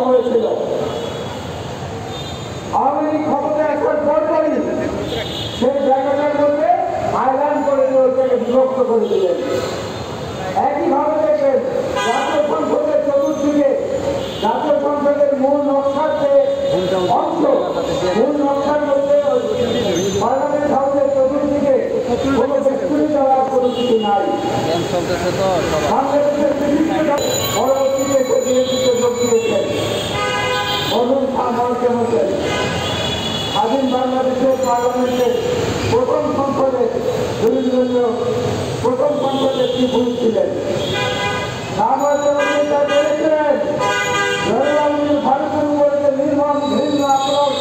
হয়েছিল। আওয়ামী লীগ ক্ষমতায় আসার পরপরই সেই জায়গাটার মধ্যে আয়লান করে ওটাকে বিভক্ত করে দিলেন। একইভাবে দেখবেন জাতীয় সংসদের চতুর্দিকে জাতীয় সংসদের মূল নকশার যে অংশ, মূল নকশার মধ্যে পার্লামেন্ট হাউসের চতুর্দিকে কোনো ব্যক্তি দেওয়ার কোনো কিছু নাই। বাংলাদেশের বিভিন্ন পরবর্তীতে সে বিএনপিতে যোগ দিয়েছেন। মধুর খানকে মধ্যে স্বাধীন বাংলাদেশের পার্লামেন্টের প্রথম সংসদে প্রথম সংসদে কি ভুল ছিলেন ভারতের উপরে নির্মম ঘৃণ্য আক্রমণ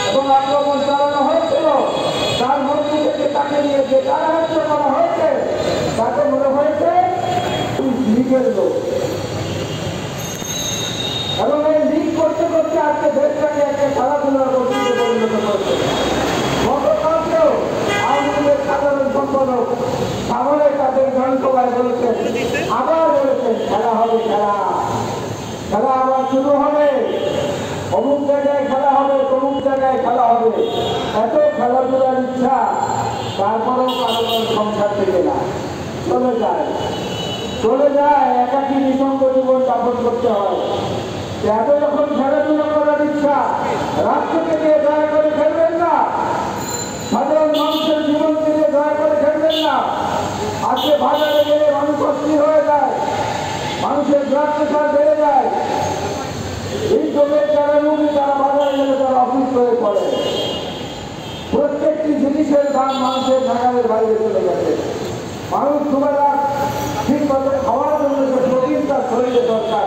এবং আক্রমণ চালানো হয়েছিল, তার মধ্যে থেকে তাকে নিয়ে যে কারাগার করা হয়েছে তাকে মনে হয়েছে লীগের লোক, এবং এই লীগ করতে করতে আজকে দেশটাকে একটা খেলাধুলার পদ্ধতিতে পরিণত করছে। গতকালকেও আওয়ামী লীগের সাধারণ সম্পাদক সামনে তাদের জনসভায় বলেছেন, আবার বলেছেন খেলা হবে, খেলা খেলা আবার শুরু হবে, অমুক জায়গায় খেলা হবে, তমুক জায়গায় খেলা হবে। এত খেলাধুলার ইচ্ছা, তারপরেও কারো সংসার থেকে না চলে যায় একাকী নিঃসঙ্গ জীবন যাপন করতে হয়। এত যখন খেলাধুলা করার ইচ্ছা, রাষ্ট্রকে নিয়ে দয়া করে খেলবেন না, সাধারণ মানুষের জীবনকে নিয়ে দয়া করে খেলবেন না। আজকে বাজারে গেলে মানুষ অস্থির হয়ে যায়, মানুষের ব্লাড প্রেশার বেড়ে যায়, এই চোখের যারা রোগী তারা বাজারে গেলে তারা অসুস্থ হয়ে পড়ে। প্রত্যেকটি জিনিসের দাম মানুষের নাগালের বাইরে চলে গেছে। মানুষ দুবেলা ঠিক মতো খাওয়ার জন্য যে প্রোটিন তার শরীরে দরকার,